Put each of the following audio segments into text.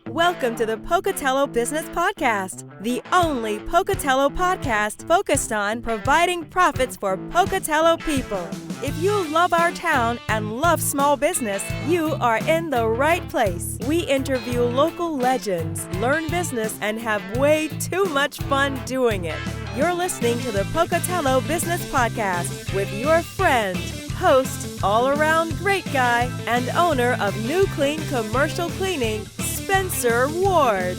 Welcome to the Pocatello Business Podcast, the only Pocatello podcast focused on providing profits for Pocatello people. If you love our town and love small business, you are in the right place. We interview local legends, learn business, and have way too much fun doing it. You're listening to the Pocatello Business Podcast with your friend, host, all-around great guy, and owner of New Clean Commercial Cleaning, Spencer Ward.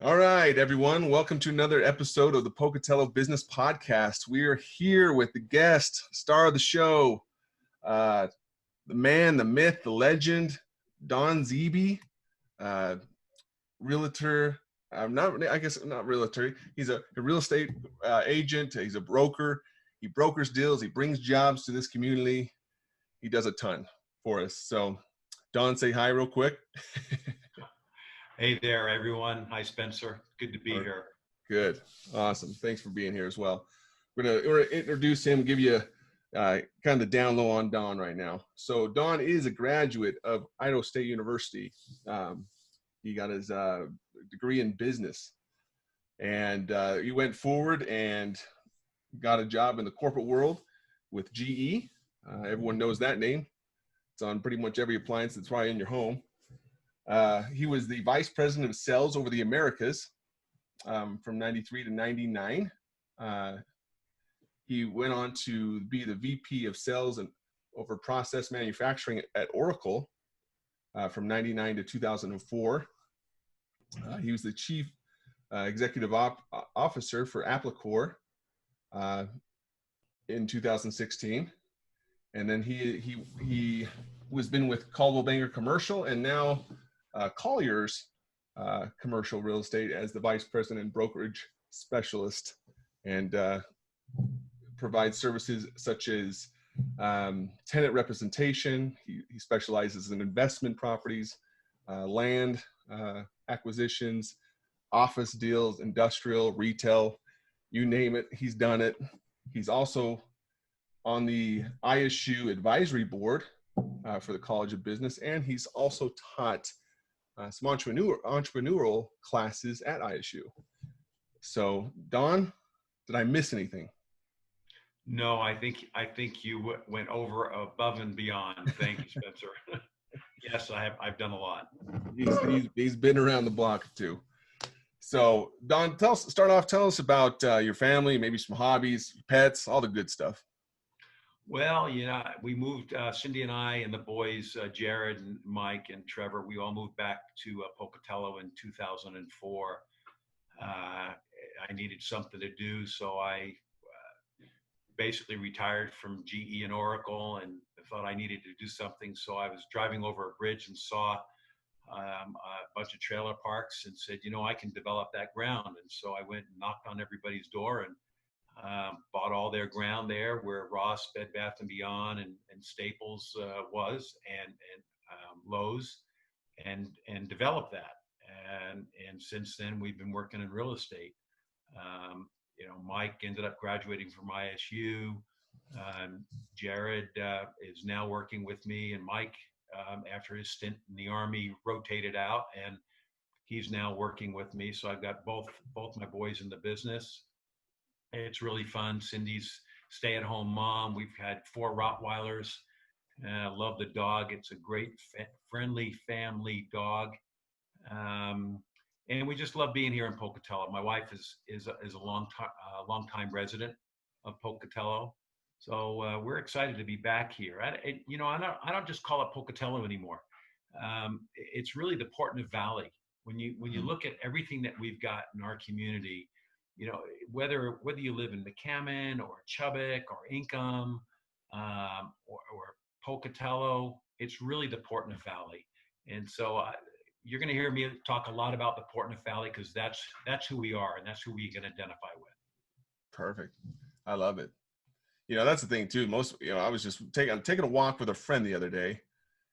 All right, everyone. Welcome to another episode of the Pocatello Business Podcast. We are here with the guest, star of the show, the man, the myth, the legend, Don Zebe, realtor. Not realtor. He's a real estate agent. He's a broker. He brokers deals. He brings jobs to this community. He does a ton for us. So, Don, say hi real quick. Hey there, everyone. Hi, Spencer. Good to be here. Good. Awesome. Thanks for being here as well. We're gonna introduce him, give you kind of the down low on Don right now. So Don is a graduate of Idaho State University. He got his degree in business, and he went forward and got a job in the corporate world with GE. Everyone knows that name. It's on pretty much every appliance that's probably in your home. He was the vice president of sales over the Americas from 93 to 99. He went on to be the VP of sales and over process manufacturing at Oracle from 99 to 2004. He was the chief executive officer for Applicor in 2016. And then he was been with Caldwell Banker Commercial and now Colliers Commercial Real Estate as the vice president and brokerage specialist, and provides services such as tenant representation. He specializes in investment properties, land acquisitions, office deals, industrial, retail, you name it, he's done it. He's also on the ISU advisory board for the College of Business, and he's also taught some entrepreneurial classes at ISU. So, Don, did I miss anything? No, I think you went above and beyond. Thank you, Spencer. Yes, I've done a lot. He's been around the block too. So, Don, tell us about your family, maybe some hobbies, pets, all the good stuff. Well, we moved, Cindy and I and the boys, Jared and Mike and Trevor, we all moved back to Pocatello in 2004. I needed something to do, so I basically retired from GE and Oracle and thought I needed to do something. So I was driving over a bridge and saw a bunch of trailer parks and said, I can develop that ground. And so I went and knocked on everybody's door and bought all their ground there where Ross, Bed Bath & Beyond and Staples was, and Lowe's, and developed that. And since then, we've been working in real estate. Mike ended up graduating from ISU. Jared is now working with me, and Mike, after his stint in the Army, rotated out, and he's now working with me. So I've got both my boys in the business. It's really fun. Cindy's stay-at-home mom. We've had 4 Rottweilers. I love the dog. It's a great, friendly family dog. And we just love being here in Pocatello. My wife is a long-time resident of Pocatello. So we're excited to be back here. I don't just call it Pocatello anymore. It's really the Portneuf Valley. When you look at everything that we've got in our community, whether you live in McCammon or Chubbuck or Ingham or Pocatello, it's really the Portneuf Valley. And so you're going to hear me talk a lot about the Portneuf Valley because that's who we are and that's who we can identify with. Perfect. I love it. That's the thing too. I was just taking a walk with a friend the other day,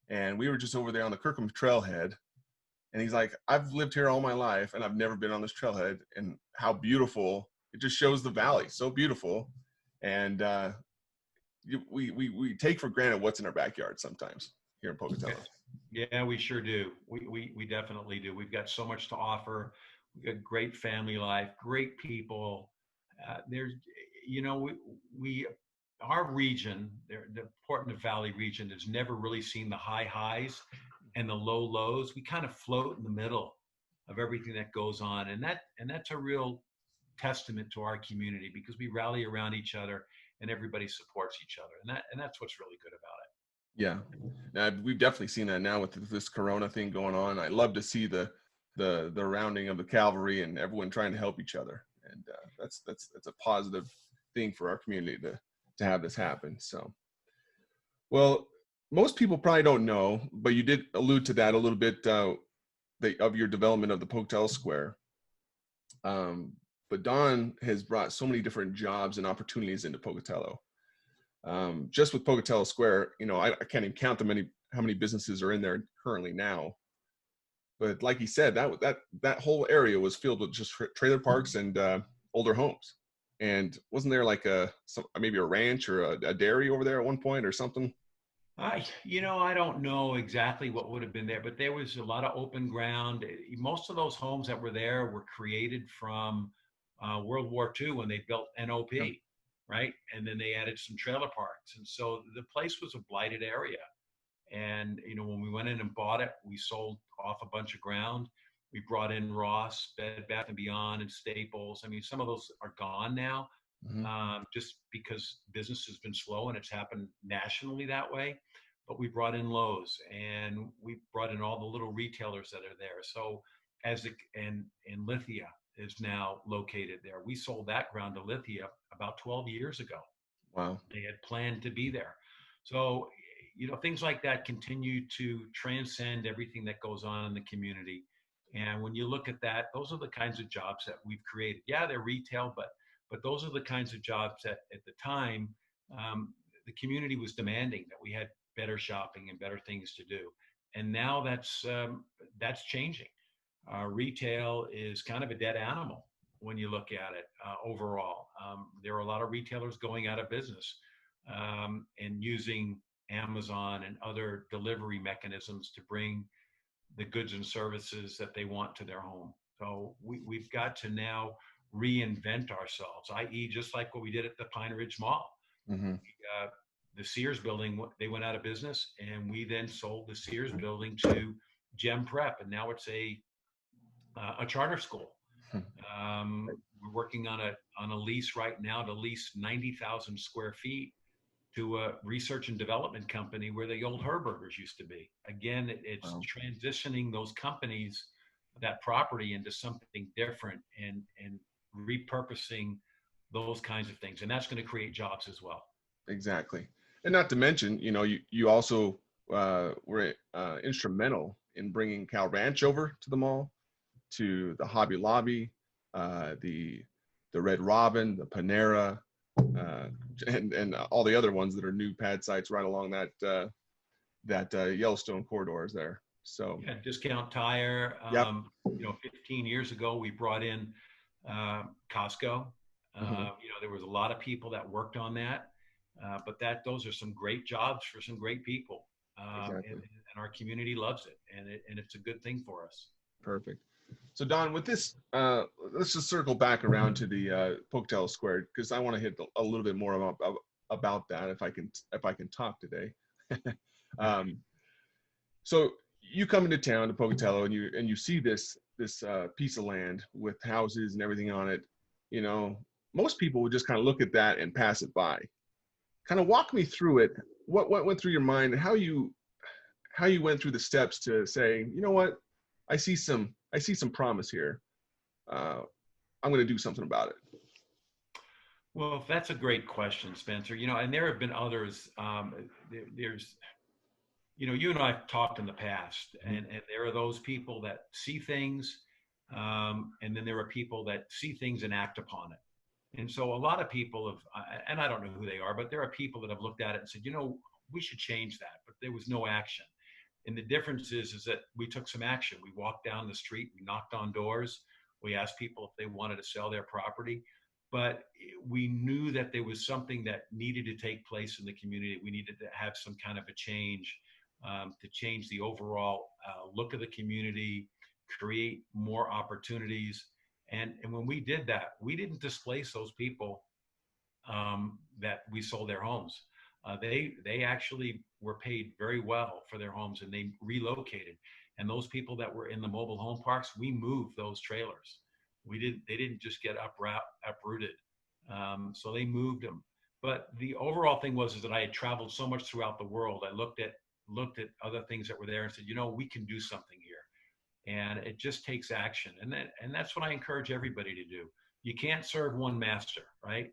and we were just over there on the Kirkham Trailhead. And he's like, I've lived here all my life and I've never been on this trailhead, and how beautiful. It just shows the valley. So beautiful. And we take for granted what's in our backyard sometimes here in Pocatello. Yeah, we sure do. We definitely do. We've got so much to offer. We've got great family life, great people. There's, you know, we our region, the Portland Valley region, has never really seen the high highs and the low lows. We kind of float in the middle of everything that goes on, and that's a real testament to our community, because we rally around each other and everybody supports each other, and that's what's really good about it. Yeah, we've definitely seen that now with this Corona thing going on. I love to see the rounding of the cavalry and everyone trying to help each other, and that's a positive thing for our community to have this happen. So, well, most people probably don't know, but you did allude to that a little bit of your development of the Pocatello Square. But Don has brought so many different jobs and opportunities into Pocatello. Just with Pocatello Square, you know, I can't even count how many businesses are in there currently now. But like he said, that whole area was filled with just trailer parks and older homes. And wasn't there like maybe a ranch or a dairy over there at one point or something? I don't know exactly what would have been there, but there was a lot of open ground. Most of those homes that were there were created from World War II when they built NOP, Yeah. right? And then they added some trailer parks. And so the place was a blighted area. And, you know, when we went in and bought it, we sold off a bunch of ground. We brought in Ross, Bed Bath & Beyond, and Staples. I mean, some of those are gone now, just because business has been slow and it's happened nationally that way. But we brought in Lowe's, and we brought in all the little retailers that are there. So and Lithia is now located there. We sold that ground to Lithia about 12 years ago. Wow. They had planned to be there. So, you know, things like that continue to transcend everything that goes on in the community. And when you look at that, those are the kinds of jobs that we've created. Yeah, they're retail, but those are the kinds of jobs that at the time the community was demanding, that we had better shopping and better things to do. And now that's changing. Retail is kind of a dead animal when you look at it overall. There are a lot of retailers going out of business and using Amazon and other delivery mechanisms to bring the goods and services that they want to their home. So we've got to now reinvent ourselves, i.e. just like what we did at the Pine Ridge Mall. Mm-hmm. The Sears building, they went out of business, and we then sold the Sears building to Gem Prep, and now it's a charter school. We're working on a lease right now to lease 90,000 square feet to a research and development company where the old Herbergers used to be. Again, it's Wow. transitioning those companies, that property, into something different and repurposing those kinds of things. And that's going to create jobs as well. Exactly. And not to mention, you know, you also were instrumental in bringing Cal Ranch over to the mall, to the Hobby Lobby, the Red Robin, the Panera, and all the other ones that are new pad sites right along that Yellowstone corridors there. So yeah, Discount Tire. Yep. 15 years ago we brought in Costco. Mm-hmm. There was a lot of people that worked on that, but those are some great jobs for some great people, Exactly. and our community loves it, and it's a good thing for us. Perfect. So Don, with this, let's just circle back around to the Pocatello Square, because I want to hit a little bit more about that if I can talk today. So you come into town to Pocatello and you see this piece of land with houses and everything on it. You know, most people would just kind of look at that and pass it by. Kind of walk me through it. What went through your mind, and how you went through the steps to say, you know what, I see some promise here. I'm going to do something about it. Well, that's a great question, Spencer. And there have been others. There's, you and I have talked in the past, and there are those people that see things, and then there are people that see things and act upon it. And so a lot of people have, and I don't know who they are, but there are people that have looked at it and said, we should change that, but there was no action. And the difference is that we took some action. We walked down the street, we knocked on doors, we asked people if they wanted to sell their property. but we knew that there was something that needed to take place in the community. We needed to have some kind of a change, to change the overall look of the community, create more opportunities. And when we did that, we didn't displace those people that we sold their homes. They actually were paid very well for their homes, and they relocated. And those people that were in the mobile home parks, we moved those trailers. They didn't just get uprooted. So they moved them. But the overall thing was that I had traveled so much throughout the world. I looked at other things that were there and said, we can do something here. And it just takes action. And that's what I encourage everybody to do. You can't serve one master, right?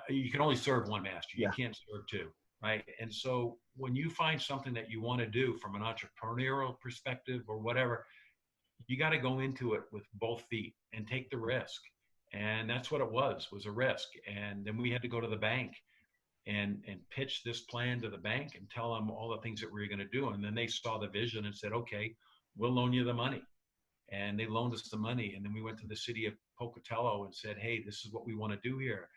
You can only serve one master. You can't serve two, right? And so when you find something that you want to do from an entrepreneurial perspective or whatever, you got to go into it with both feet and take the risk. And that's what it was a risk. And then we had to go to the bank and pitch this plan to the bank and tell them all the things that we were going to do. And then they saw the vision and said, okay, we'll loan you the money. And they loaned us the money. And then we went to the city of Pocatello and said, hey, this is what we want to do here.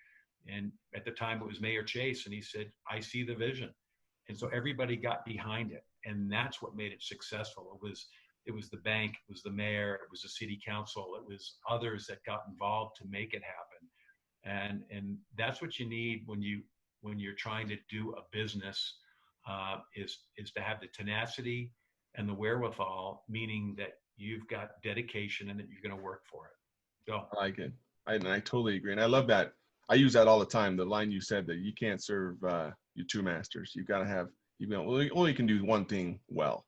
And at the time it was Mayor Chase. And he said, I see the vision. And so everybody got behind it. And that's what made it successful. It was the bank, it was the mayor, it was the city council, it was others that got involved to make it happen. And that's what you need when you're trying to do a business, is to have the tenacity and the wherewithal, meaning that you've got dedication and that you're going to work for it. So I like it. I totally agree. And I love that. I use that all the time. The line you said that you can't serve your two masters. You've got to have, only can do one thing well.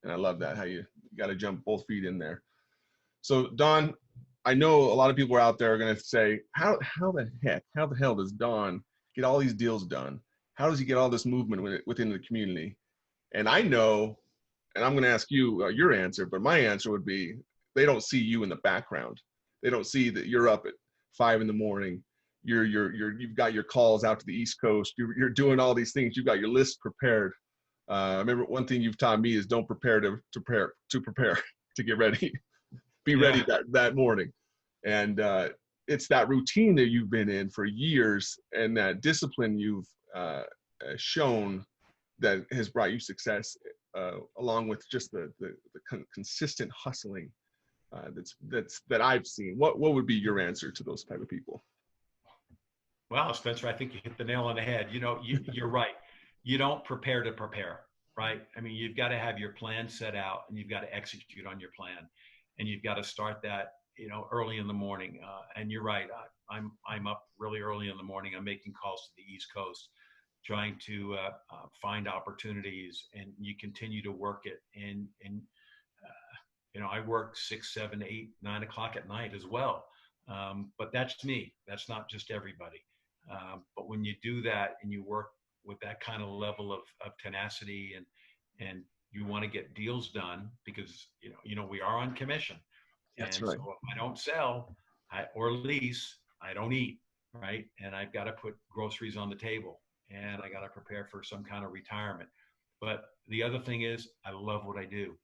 And I love that, how you got to jump both feet in there. So Don, I know a lot of people out there are going to say, how the hell does Don get all these deals done? How does he get all this movement within the community? And I know, and I'm going to ask you your answer, but my answer would be, they don't see you in the background. They don't see that you're up at 5 a.m. You've got your calls out to the East Coast. You're doing all these things. You've got your list prepared. I remember one thing you've taught me is don't prepare to get ready. Be ready that morning. And it's that routine that you've been in for years and that discipline you've shown that has brought you success, along with just the consistent hustling that I've seen. What would be your answer to those type of people? Well, Spencer, I think you hit the nail on the head. You're right. You don't prepare to prepare, right? I mean, you've got to have your plan set out and you've got to execute on your plan, and you've got to start that, early in the morning. And you're right. I'm up really early in the morning. I'm making calls to the East Coast, trying to find opportunities, and you continue to work it. And I work 6, 7, 8, 9 o'clock at night as well. But that's me. That's not just everybody. But when you do that and you work with that kind of level of tenacity and you want to get deals done, because we are on commission. That's and right. So if I don't sell or lease, I don't eat, right? And I've got to put groceries on the table, and I got to prepare for some kind of retirement. But the other thing is, I love what I do,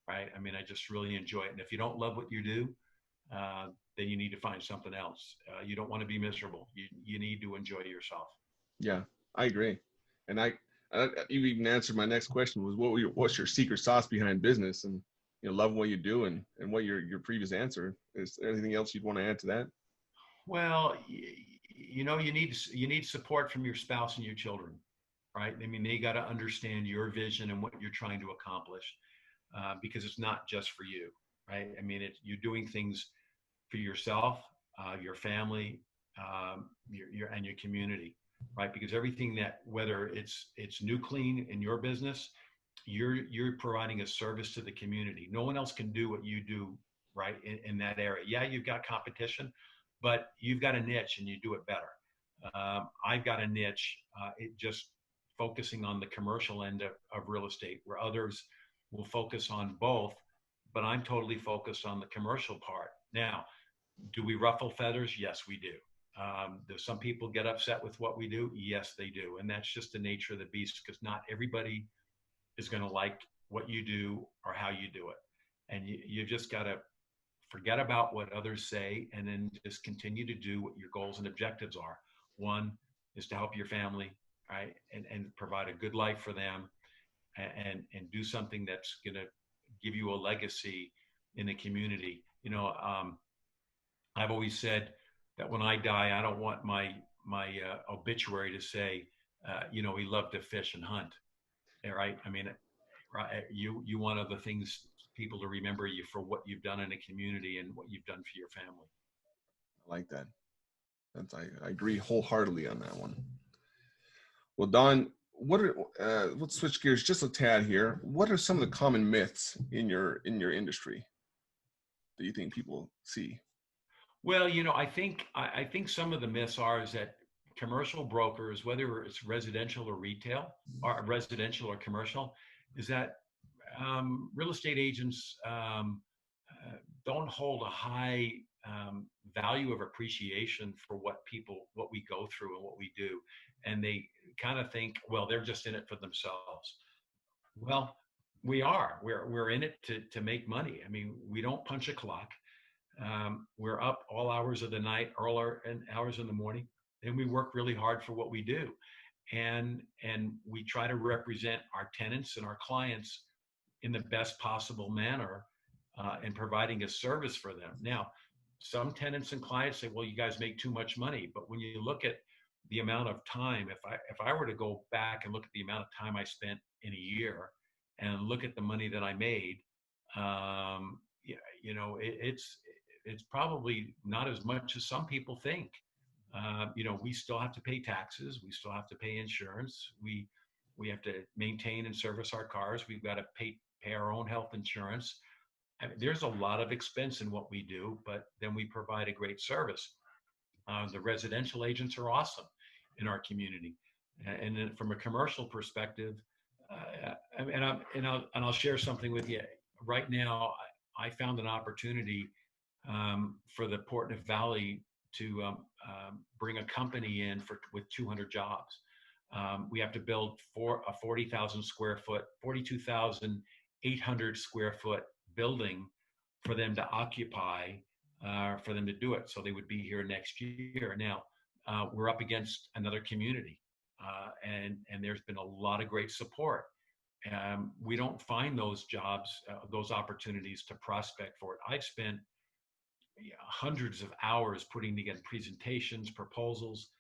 right? I mean, I just really enjoy it. And if you don't love what you do, then you need to find something else. You don't want to be miserable. You need to enjoy yourself. Yeah, I agree. And you even answered my next question, was what's your secret sauce behind business, and love what you do, and what your previous answer is. There anything else you'd want to add to that? Well, you need support from your spouse and your children, right? I mean, they got to understand your vision and what you're trying to accomplish, because it's not just for you, right? I mean, you're doing things for yourself, your family, and your community, right? Because everything whether it's new clean in your business, you're providing a service to the community. No one else can do what you do, right? In that area. Yeah, you've got competition, but you've got a niche and you do it better. I've got a niche, just focusing on the commercial end of real estate, where others will focus on both, but I'm totally focused on the commercial part. Now, do we ruffle feathers? Yes, we do. Do some people get upset with what we do? Yes, they do. And that's just the nature of the beast, because not everybody is going to like what you do or how you do it. And you just got to forget about what others say, and then just continue to do what your goals and objectives are. One is to help your family, right, and provide a good life for them, and do something that's going to give you a legacy in the community. I've always said that when I die, I don't want my obituary to say, he loved to fish and hunt. Right? I mean, right? You want other things, people to remember you for what you've done in a community and what you've done for your family. I like that. I agree wholeheartedly on that one. Well, Don, let's switch gears just a tad here. What are some of the common myths in your industry that you think people see? Well, I think some of the myths is that commercial brokers, whether it's residential or retail, or residential or commercial, is that real estate agents don't hold a high value of appreciation for what we go through and what we do, and they kind of think, well, they're just in it for themselves. Well, we're in it to make money. I mean, we don't punch a clock. We're up all hours of the night, and hours in the morning, and we work really hard for what we do, and we try to represent our tenants and our clients in the best possible manner, and providing a service for them. Now, some tenants and clients say, well, you guys make too much money. But when you look at the amount of time, if I were to go back and look at the amount of time I spent in a year and look at the money that I made, it's probably not as much as some people think. We still have to pay taxes. We still have to pay insurance. We have to maintain and service our cars. We've got to pay our own health insurance. I mean, there's a lot of expense in what we do, but then we provide a great service. The residential agents are awesome in our community, and then from a commercial perspective, I'll share something with you. Right now, I found an opportunity for the Portneuf Valley to bring a company in with 200 jobs. We have to build a 40,000 square foot, 42,800 square foot building for them to occupy, for them to do it. So they would be here next year. Now, we're up against another community, and there's been a lot of great support. We don't find those jobs, those opportunities to prospect for it. I've spent hundreds of hours putting together presentations, proposals,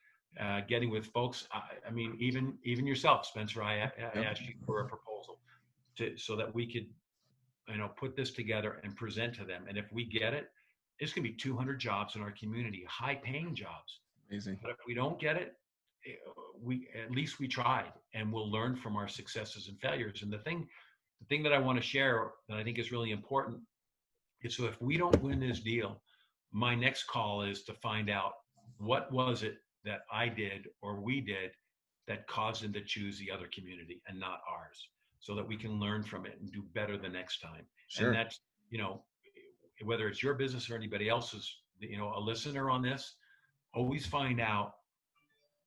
getting with folks. I mean, even yourself, Spencer, I asked you for a proposal so that we could, put this together and present to them. And if we get it, it's going to be 200 jobs in our community, high-paying jobs. Amazing. But if we don't get it, at least we tried, and we'll learn from our successes and failures. And the thing that I want to share that I think is really important is, so if we don't win this deal, my next call is to find out what was it that I did or we did that caused them to choose the other community and not ours, so that we can learn from it and do better the next time. Sure. And that's, whether it's your business or anybody else's, a listener on this, always find out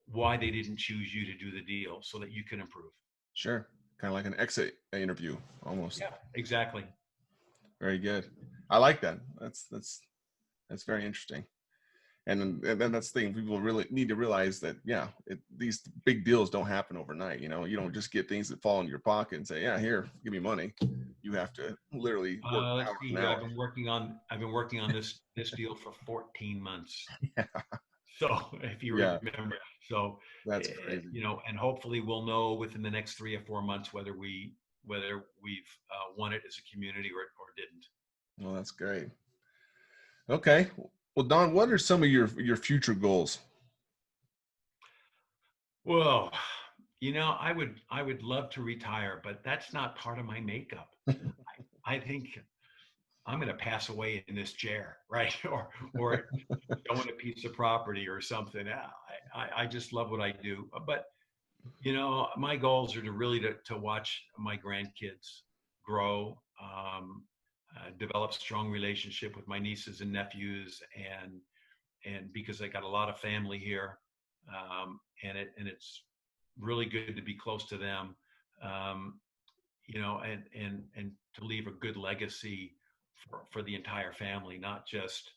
why they didn't choose you to do the deal so that you can improve. Sure. Kind of like an exit interview almost. Yeah, exactly. Very good. I like that. That's very interesting. And then that's the thing, people really need to realize that, these big deals don't happen overnight. You don't just get things that fall in your pocket and say, yeah, here, give me money. You have to literally work let's see here. I've been working on this deal for 14 months. Yeah. So if you remember, so that's crazy. And hopefully we'll know within the next 3 or 4 months whether we've won it as a community or didn't. Well, that's great. Okay. Well, Don, what are some of your future goals? Well, I would love to retire, but that's not part of my makeup. I think I'm going to pass away in this chair, right? Or own a piece of property or something. I just love what I do. But, my goals are to watch my grandkids grow, develop strong relationship with my nieces and nephews, and because I got a lot of family here, and it's really good to be close to them, and to leave a good legacy for the entire family, not just,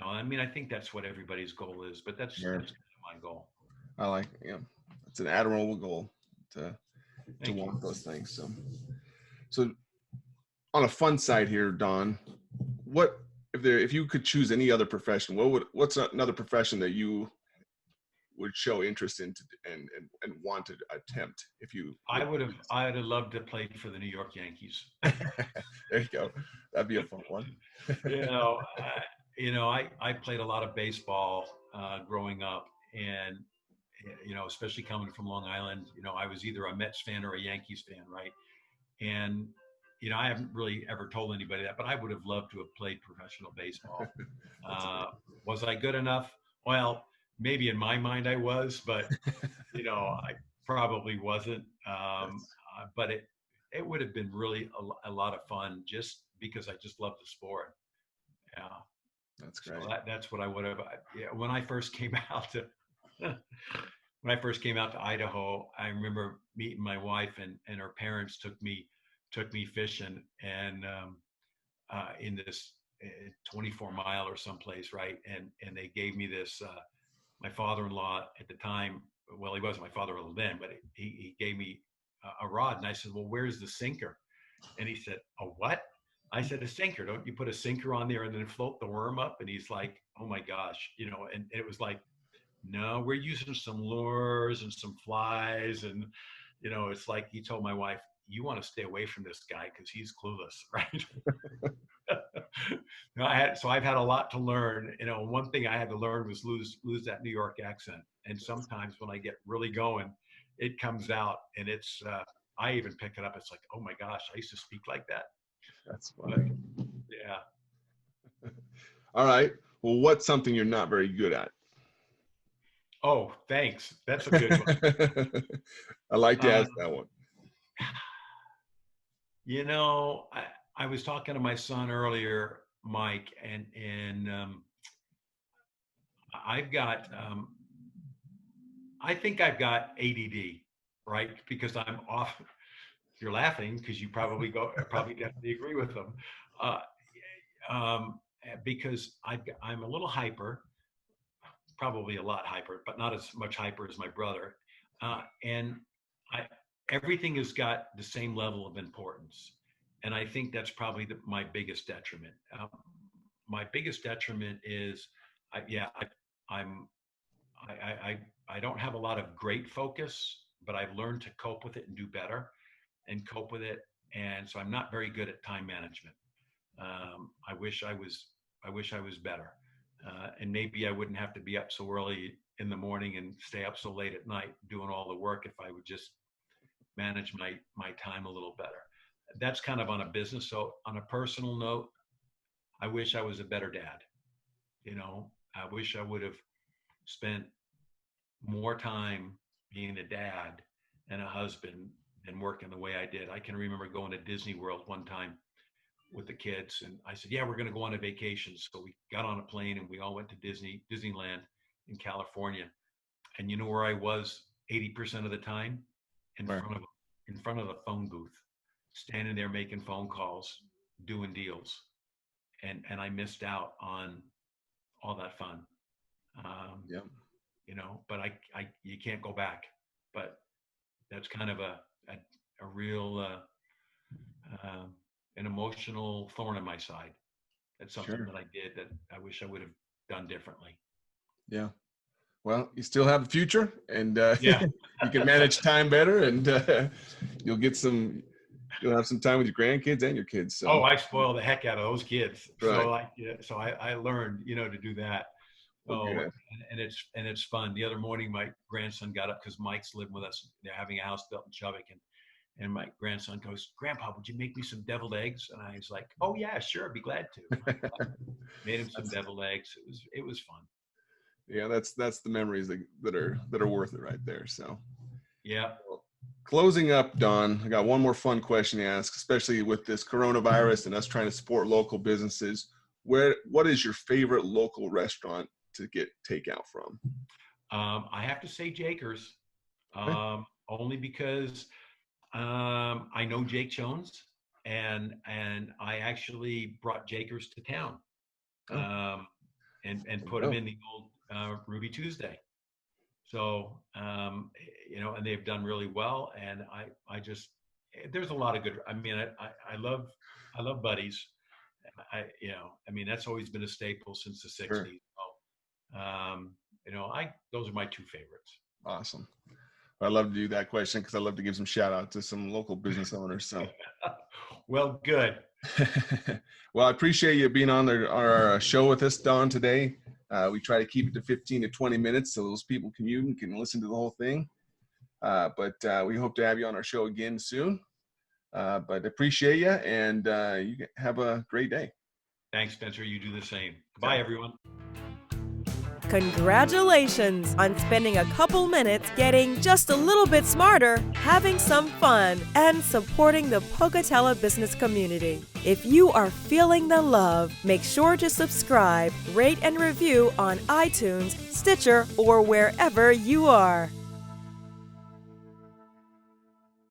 I mean, I think that's what everybody's goal is, but that's Sure. kind of my goal. I like, it's an admirable goal to Thank you. want those things. So on a fun side here, Don, what if you could choose any other profession, what's another profession that you would show interest in and want to attempt if you I'd have loved to play for the New York Yankees. There you go. That'd be a fun one. I played a lot of baseball growing up, and especially coming from Long Island, I was either a Mets fan or a Yankees fan, right? And I haven't really ever told anybody that, but I would have loved to have played professional baseball. Was I good enough? Well, maybe in my mind I was, but I probably wasn't. But it would have been really a lot of fun, just because I just love the sport. Yeah, that's great. So that's what I would have. When I first came out to when I first came out to Idaho, I remember meeting my wife, and her parents took me fishing, and in this 24 mile or someplace, right? And they gave me this. My father-in-law at the time, well, he wasn't my father-in-law then, but he gave me a rod, and I said, "Well, where's the sinker?" And he said, "A what?" I said, "A sinker. Don't you put a sinker on there and then float the worm up?" And he's like, "Oh my gosh," and it was like, "No, we're using some lures and some flies." And, it's like he told my wife, "You want to stay away from this guy because he's clueless," right? I've had a lot to learn. One thing I had to learn was lose that New York accent. And sometimes when I get really going, it comes out, and it's, I even pick it up. It's like, oh my gosh, I used to speak like that. That's funny. But, yeah. All right. Well, what's something you're not very good at? Oh, thanks. That's a good one. I like to ask that one. I was talking to my son earlier, Mike, and I've got, I think I've got ADD, right? Because I'm off. You're laughing because you probably definitely agree with them, because I'm a little hyper, probably a lot hyper, but not as much hyper as my brother, and everything has got the same level of importance. And I think that's probably my biggest detriment. My biggest detriment is, I don't have a lot of great focus, but I've learned to cope with it and do better and cope with it. And so I'm not very good at time management. I wish I was better. And maybe I wouldn't have to be up so early in the morning and stay up so late at night doing all the work if I would just manage my time a little better. That's kind of on a business. So on a personal note, I wish I was a better dad. I wish I would have spent more time being a dad and a husband and working the way I did. I can remember going to Disney World one time with the kids, and I said, "Yeah, we're going to go on a vacation." So we got on a plane and we all went to Disneyland in California. And you know where I was 80% of the time? In front of the phone booth, standing there making phone calls, doing deals. And I missed out on all that fun. Yeah. But you can't go back. But that's kind of a real an emotional thorn in my side. That's something that I did that I wish I would have done differently. Yeah. Well, you still have the future, and Yeah. you can manage time better, and you'll have some time with your grandkids and your kids. So. Oh, I spoil the heck out of those kids. Right. So I learned, to do that. And it's fun. The other morning, my grandson got up because Mike's living with us. They're having a house built in Chubbuck, and my grandson goes, "Grandpa, would you make me some deviled eggs?" And I was like, "Oh yeah, sure, I'd be glad to." Made him some deviled eggs. It was fun. Yeah, that's the memories that are worth it right there. So. Yeah. Well, closing up, Don, I got one more fun question to ask, especially with this coronavirus and us trying to support local businesses. What is your favorite local restaurant to get takeout from? I have to say Jaker's, only because I know Jake Jones, and I actually brought Jakers to town, and put him in the old Ruby Tuesday. So and they've done really well, and I just there's a lot of good. I mean, I love buddies. That's always been a staple since the 60s. Sure. So, those are my two favorites. Awesome. I love to do that question because I love to give some shout out to some local business owners. So, well, good. Well, I appreciate you being on our show with us, Don, today. We try to keep it to 15 to 20 minutes so those people can listen to the whole thing. But we hope to have you on our show again soon. But appreciate you, and you have a great day. Thanks, Spencer. You do the same. Bye, everyone. Congratulations on spending a couple minutes getting just a little bit smarter, having some fun, and supporting the Pocatello business community. If you are feeling the love, make sure to subscribe, rate, and review on iTunes, Stitcher, or wherever you are.